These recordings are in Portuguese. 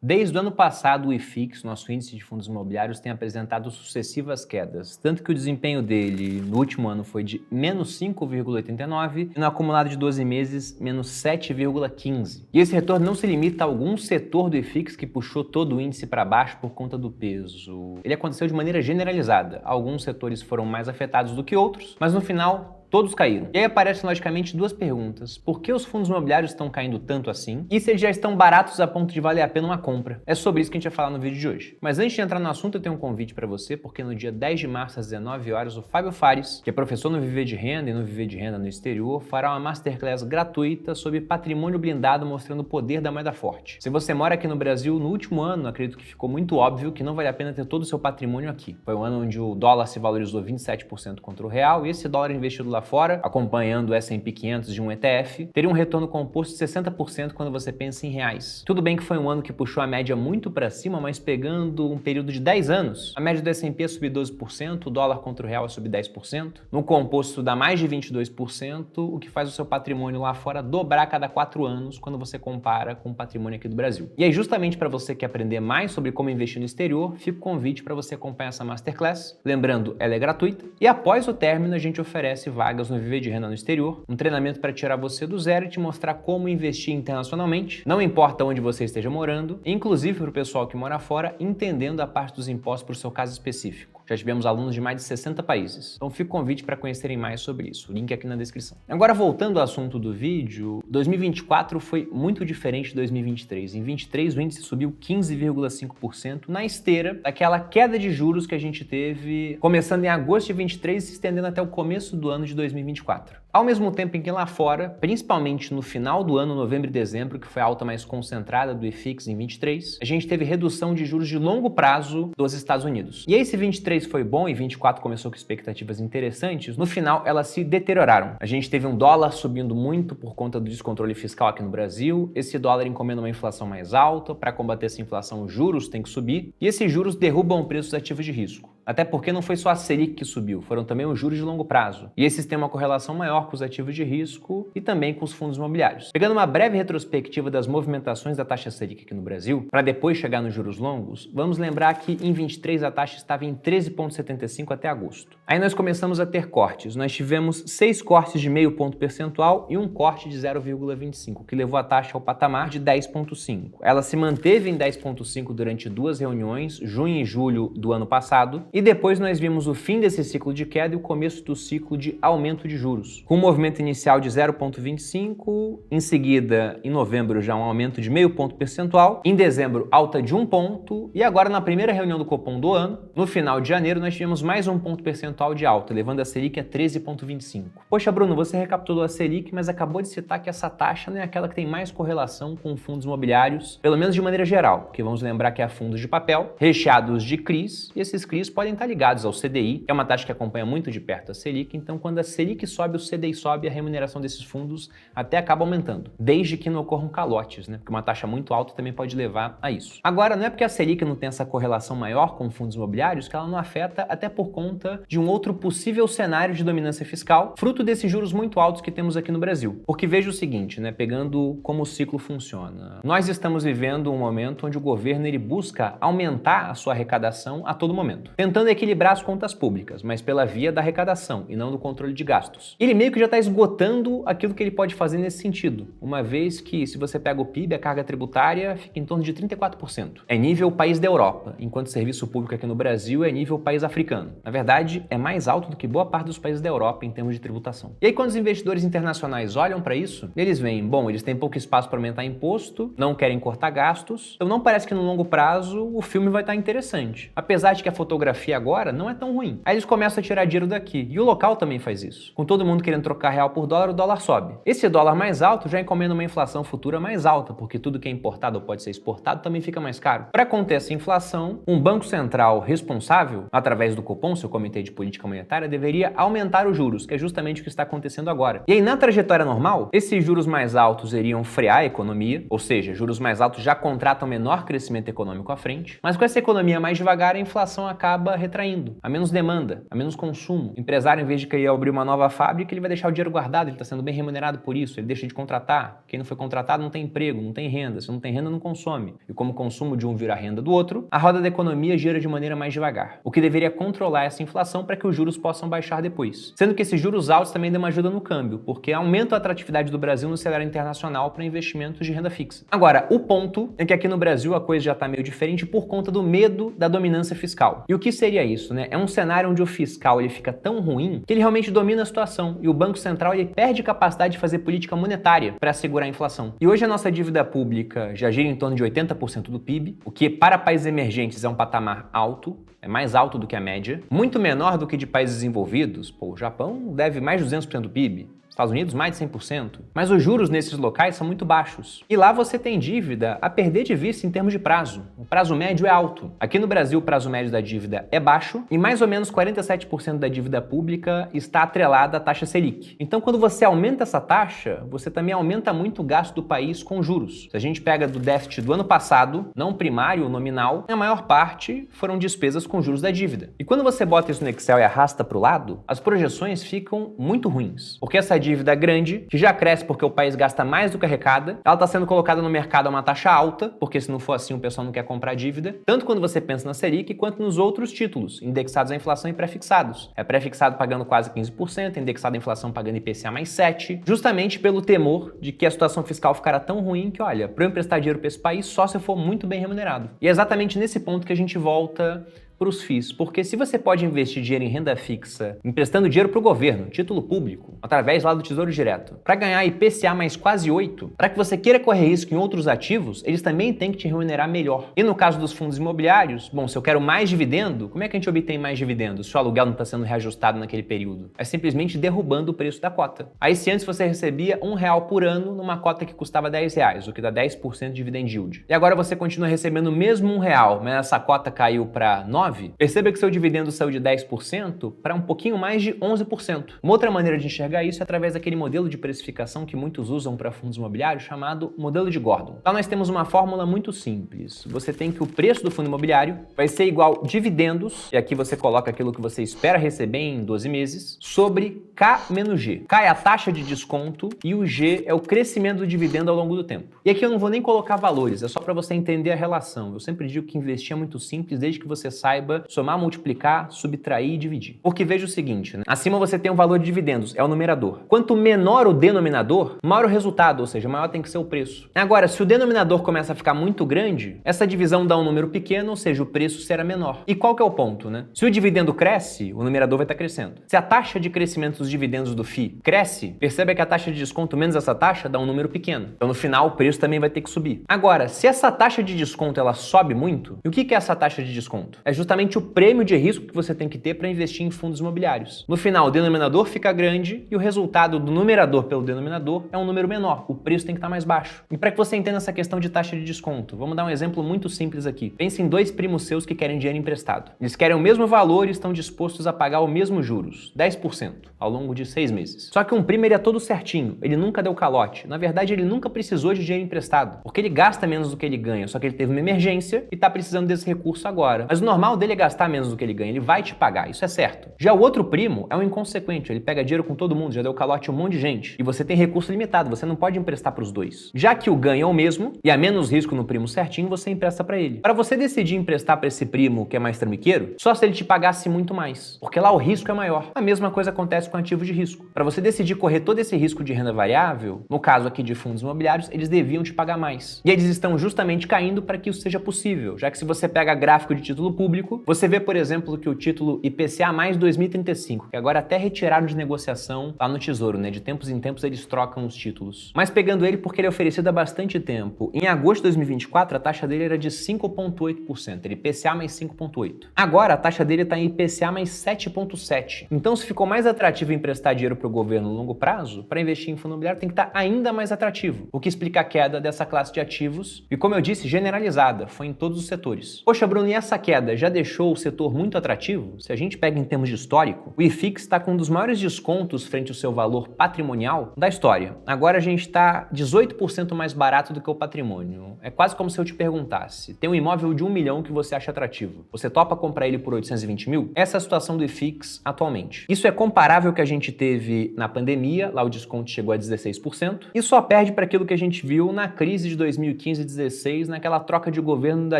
Desde o ano passado, o IFIX, nosso índice de fundos imobiliários, tem apresentado sucessivas quedas, tanto que o desempenho dele no último ano foi de menos 5,89 e no acumulado de 12 meses, menos 7,15. E esse retorno não se limita a algum setor do IFIX que puxou todo o índice para baixo por conta do peso. Ele aconteceu de maneira generalizada. Alguns setores foram mais afetados do que outros, mas no final todos caíram. E aí aparecem logicamente duas perguntas. Por que os fundos imobiliários estão caindo tanto assim? E se eles já estão baratos a ponto de valer a pena uma compra? É sobre isso que a gente vai falar no vídeo de hoje. Mas antes de entrar no assunto, eu tenho um convite para você, porque no dia 10 de março, às 19 horas, o Fábio Fares, que é professor no Viver de Renda e no Viver de Renda no Exterior, fará uma masterclass gratuita sobre patrimônio blindado, mostrando o poder da moeda forte. Se você mora aqui no Brasil, no último ano, acredito que ficou muito óbvio que não vale a pena ter todo o seu patrimônio aqui. Foi um ano onde o dólar se valorizou 27% contra o real, e esse dólar investido lá fora, acompanhando o S&P 500 de um ETF, teria um retorno composto de 60% quando você pensa em reais. Tudo bem que foi um ano que puxou a média muito para cima, mas pegando um período de 10 anos, a média do S&P é subir 12%, o dólar contra o real é subir 10%, no composto dá mais de 22%, o que faz o seu patrimônio lá fora dobrar a cada 4 anos quando você compara com o patrimônio aqui do Brasil. E aí, justamente para você que quer aprender mais sobre como investir no exterior, fica o convite para você acompanhar essa masterclass. Lembrando, ela é gratuita e após o término a gente oferece vagas no Viver de Renda no Exterior, um treinamento para tirar você do zero e te mostrar como investir internacionalmente, não importa onde você esteja morando, inclusive para o pessoal que mora fora, entendendo a parte dos impostos para o seu caso específico. Já tivemos alunos de mais de 60 países, então fica o convite para conhecerem mais sobre isso, o link aqui na descrição. Agora, voltando ao assunto do vídeo, 2024 foi muito diferente de 2023. Em 2023 o índice subiu 15,5% na esteira daquela queda de juros que a gente teve começando em agosto de 2023 e se estendendo até o começo do ano de 2024. Ao mesmo tempo em que lá fora, principalmente no final do ano, novembro e dezembro, que foi a alta mais concentrada do IFIX em 23, a gente teve redução de juros de longo prazo dos Estados Unidos. E aí, se 23 foi bom e 24 começou com expectativas interessantes, no final elas se deterioraram. A gente teve um dólar subindo muito por conta do descontrole fiscal aqui no Brasil, esse dólar encomenda uma inflação mais alta, para combater essa inflação os juros têm que subir, e esses juros derrubam o preço dos ativos de risco. Até porque não foi só a Selic que subiu, foram também os juros de longo prazo. E esses têm uma correlação maior com os ativos de risco e também com os fundos imobiliários. Pegando uma breve retrospectiva das movimentações da taxa Selic aqui no Brasil, para depois chegar nos juros longos, vamos lembrar que em 23 a taxa estava em 13,75 até agosto. Aí nós começamos a ter cortes. Nós tivemos 6 cortes de meio ponto percentual e um corte de 0,25, que levou a taxa ao patamar de 10,5. Ela se manteve em 10,5 durante 2 reuniões, junho e julho do ano passado, e depois nós vimos o fim desse ciclo de queda e o começo do ciclo de aumento de juros, com um movimento inicial de 0,25, em seguida, em novembro, já um aumento de meio ponto percentual, em dezembro, alta de 1 ponto, e agora na primeira reunião do Copom do ano, no final de janeiro, nós tivemos mais 1 ponto percentual de alta, levando a Selic a 13,25. Poxa, Bruno, você recapitulou a Selic, mas acabou de citar que essa taxa não é aquela que tem mais correlação com fundos imobiliários, pelo menos de maneira geral, porque vamos lembrar que há fundos de papel, recheados de CRIs, e esses CRIs podem estar ligados ao CDI, que é uma taxa que acompanha muito de perto a Selic, então quando a Selic sobe, o CDI sobe, a remuneração desses fundos até acaba aumentando, desde que não ocorram calotes, né? Porque uma taxa muito alta também pode levar a isso. Agora, não é porque a Selic não tem essa correlação maior com fundos imobiliários que ela não afeta, até por conta de um outro possível cenário de dominância fiscal, fruto desses juros muito altos que temos aqui no Brasil. Porque veja o seguinte, né? Pegando como o ciclo funciona. Nós estamos vivendo um momento onde o governo ele busca aumentar a sua arrecadação a todo momento, tentando equilibrar as contas públicas, mas pela via da arrecadação e não do controle de gastos. Ele meio que já está esgotando aquilo que ele pode fazer nesse sentido, uma vez que, se você pega o PIB, a carga tributária fica em torno de 34%. É nível país da Europa, enquanto serviço público aqui no Brasil é nível país africano. Na verdade, é mais alto do que boa parte dos países da Europa em termos de tributação. E aí, quando os investidores internacionais olham para isso, eles veem, bom, eles têm pouco espaço para aumentar imposto, não querem cortar gastos, então não parece que no longo prazo o filme vai estar interessante. Apesar de que a fotografia agora não é tão ruim. Aí eles começam a tirar dinheiro daqui. E o local também faz isso. Com todo mundo querendo trocar real por dólar, o dólar sobe. Esse dólar mais alto já encomenda uma inflação futura mais alta, porque tudo que é importado ou pode ser exportado também fica mais caro. Para conter essa inflação, um banco central responsável, através do Copom, seu Comitê de Política Monetária, deveria aumentar os juros, que é justamente o que está acontecendo agora. E aí, na trajetória normal, esses juros mais altos iriam frear a economia, ou seja, juros mais altos já contratam menor crescimento econômico à frente, mas com essa economia mais devagar, a inflação acaba acaba retraindo. Há menos demanda, há menos consumo. O empresário, em vez de querer abrir uma nova fábrica, ele vai deixar o dinheiro guardado, ele está sendo bem remunerado por isso, ele deixa de contratar. Quem não foi contratado não tem emprego, não tem renda. Se não tem renda, não consome. E como o consumo de um vira a renda do outro, a roda da economia gira de maneira mais devagar, o que deveria controlar essa inflação para que os juros possam baixar depois. Sendo que esses juros altos também dão uma ajuda no câmbio, porque aumentam a atratividade do Brasil no cenário internacional para investimentos de renda fixa. Agora, o ponto é que aqui no Brasil a coisa já está meio diferente por conta do medo da dominância fiscal. E o que seria isso, né? É um cenário onde o fiscal ele fica tão ruim que ele realmente domina a situação e o Banco Central ele perde capacidade de fazer política monetária para segurar a inflação. E hoje a nossa dívida pública já gira em torno de 80% do PIB, o que para países emergentes é um patamar alto, é mais alto do que a média, muito menor do que de países desenvolvidos. Pô, o Japão deve mais de 200% do PIB. Estados Unidos, mais de 100%. Mas os juros nesses locais são muito baixos. E lá você tem dívida a perder de vista em termos de prazo. O prazo médio é alto. Aqui no Brasil, o prazo médio da dívida é baixo e mais ou menos 47% da dívida pública está atrelada à taxa Selic. Então, quando você aumenta essa taxa, você também aumenta muito o gasto do país com juros. Se a gente pega do déficit do ano passado, não primário ou nominal, a maior parte foram despesas com juros da dívida. E quando você bota isso no Excel e arrasta para o lado, as projeções ficam muito ruins. Porque essa dívida grande, que já cresce porque o país gasta mais do que arrecada, ela está sendo colocada no mercado a uma taxa alta, porque se não for assim o pessoal não quer comprar dívida, tanto quando você pensa na Selic quanto nos outros títulos, indexados à inflação e pré-fixados. É pré-fixado pagando quase 15%, indexado à inflação pagando IPCA mais 7%, justamente pelo temor de que a situação fiscal ficará tão ruim que, olha, para eu emprestar dinheiro para esse país só se eu for muito bem remunerado. E é exatamente nesse ponto que a gente volta para os FIIs, porque se você pode investir dinheiro em renda fixa, emprestando dinheiro para o governo, título público, através lá do Tesouro Direto, para ganhar IPCA mais quase 8, para que você queira correr risco em outros ativos, eles também têm que te remunerar melhor. E no caso dos fundos imobiliários, bom, se eu quero mais dividendo, como é que a gente obtém mais dividendo se o aluguel não está sendo reajustado naquele período? É simplesmente derrubando o preço da cota. Aí se antes você recebia R$1 por ano numa cota que custava R$10, o que dá 10% de dividend yield. E agora você continua recebendo o mesmo R$1, mas essa cota caiu para 9%, perceba que seu dividendo saiu de 10% para um pouquinho mais de 11%. Uma outra maneira de enxergar isso é através daquele modelo de precificação que muitos usam para fundos imobiliários chamado modelo de Gordon. Lá nós temos uma fórmula muito simples. Você tem que o preço do fundo imobiliário vai ser igual dividendos, e aqui você coloca aquilo que você espera receber em 12 meses, sobre K menos G. K é a taxa de desconto e o G é o crescimento do dividendo ao longo do tempo. E aqui eu não vou nem colocar valores, é só para você entender a relação. Eu sempre digo que investir é muito simples desde que você saiba somar, multiplicar, subtrair e dividir. Porque veja o seguinte, né? Acima você tem o valor de dividendos, é o numerador. Quanto menor o denominador, maior o resultado, ou seja, maior tem que ser o preço. Agora, se o denominador começa a ficar muito grande, essa divisão dá um número pequeno, ou seja, o preço será menor. E qual que é o ponto, né? Se o dividendo cresce, o numerador vai estar crescendo. Se a taxa de crescimento dos dividendos do FII cresce, perceba que a taxa de desconto menos essa taxa dá um número pequeno. Então, no final, o preço também vai ter que subir. Agora, se essa taxa de desconto ela sobe muito, e o que é essa taxa de desconto? É justamente o prêmio de risco que você tem que ter para investir em fundos imobiliários. No final, o denominador fica grande e o resultado do numerador pelo denominador é um número menor. O preço tem que estar mais baixo. E para que você entenda essa questão de taxa de desconto, vamos dar um exemplo muito simples aqui. Pense em dois primos seus que querem dinheiro emprestado. Eles querem o mesmo valor e estão dispostos a pagar o mesmo juros, 10%, ao longo de 6 meses. Só que um primo ele é todo certinho, ele nunca deu calote. Na verdade, ele nunca precisou de dinheiro emprestado, porque ele gasta menos do que ele ganha, só que ele teve uma emergência e está precisando desse recurso agora. Mas o normal dele é gastar menos do que ele ganha, ele vai te pagar, isso é certo. Já o outro primo é um inconsequente, ele pega dinheiro com todo mundo, já deu calote a um monte de gente. E você tem recurso limitado, você não pode emprestar para os dois. Já que o ganho é o mesmo e há menos risco no primo certinho, você empresta para ele. Para você decidir emprestar para esse primo que é mais trambiqueiro, só se ele te pagasse muito mais, porque lá o risco é maior. A mesma coisa acontece com ativos de risco. Para você decidir correr todo esse risco de renda variável, no caso aqui de fundos imobiliários, eles deviam te pagar mais. E eles estão justamente caindo para que isso seja possível, já que se você pega gráfico de título público, você vê, por exemplo, que o título IPCA mais 2035, que agora até retiraram de negociação lá no Tesouro, né? De tempos em tempos eles trocam os títulos. Mas pegando ele porque ele é oferecido há bastante tempo. Em agosto de 2024, a taxa dele era de 5,8%, ele IPCA mais 5,8%. Agora a taxa dele está em IPCA mais 7,7%. Então se ficou mais atrativo emprestar dinheiro para o governo no longo prazo, para investir em fundo imobiliário tem que estar ainda mais atrativo, o que explica a queda dessa classe de ativos e, como eu disse, generalizada, foi em todos os setores. Poxa, Bruno, e essa queda já deixou o setor muito atrativo, se a gente pega em termos de histórico, o IFIX está com um dos maiores descontos frente ao seu valor patrimonial da história. Agora a gente está 18% mais barato do que o patrimônio. É quase como se eu te perguntasse, tem um imóvel de 1 milhão que você acha atrativo, você topa comprar ele por 820 mil? Essa é a situação do IFIX atualmente. Isso é comparável ao que a gente teve na pandemia, lá o desconto chegou a 16%, e só perde para aquilo que a gente viu na crise de 2015 e 2016, naquela troca de governo da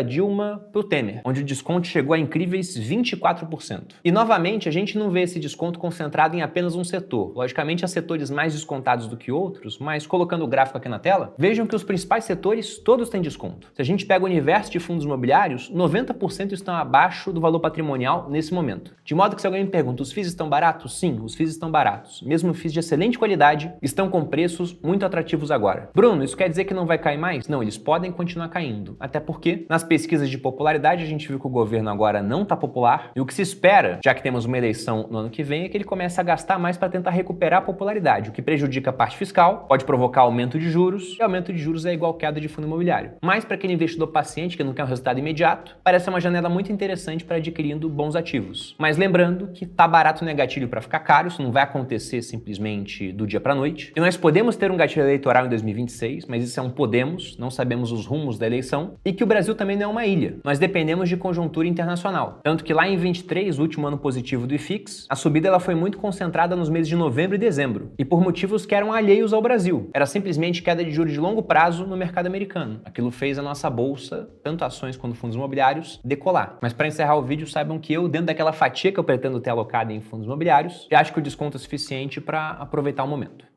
Dilma para o Temer, onde o desconto chegou a incríveis 24%. E novamente, a gente não vê esse desconto concentrado em apenas um setor. Logicamente, há setores mais descontados do que outros, mas colocando o gráfico aqui na tela, vejam que os principais setores todos têm desconto. Se a gente pega o universo de fundos imobiliários, 90% estão abaixo do valor patrimonial nesse momento. De modo que se alguém me pergunta, os FIIs estão baratos? Sim, os FIIs estão baratos. Mesmo FIIs de excelente qualidade estão com preços muito atrativos agora. Bruno, isso quer dizer que não vai cair mais? Não, eles podem continuar caindo. Até porque, nas pesquisas de popularidade, a gente viu que o governo agora não está popular e o que se espera, já que temos uma eleição no ano que vem, é que ele comece a gastar mais para tentar recuperar a popularidade, o que prejudica a parte fiscal, pode provocar aumento de juros, e aumento de juros é igual queda de fundo imobiliário. Mas para aquele investidor paciente que não quer um resultado imediato, parece uma janela muito interessante para adquirindo bons ativos. Mas lembrando que tá barato não é gatilho para ficar caro, isso não vai acontecer simplesmente do dia para noite. E nós podemos ter um gatilho eleitoral em 2026, mas isso é um podemos, não sabemos os rumos da eleição, e que o Brasil também não é uma ilha. Nós dependemos de conjuntura internacional. Tanto que lá em 23, o último ano positivo do IFIX, a subida ela foi muito concentrada nos meses de novembro e dezembro, e por motivos que eram alheios ao Brasil. Era simplesmente queda de juros de longo prazo no mercado americano. Aquilo fez a nossa bolsa, tanto ações quanto fundos imobiliários, decolar. Mas para encerrar o vídeo, saibam que eu, dentro daquela fatia que eu pretendo ter alocada em fundos imobiliários, já acho que o desconto é suficiente para aproveitar o momento.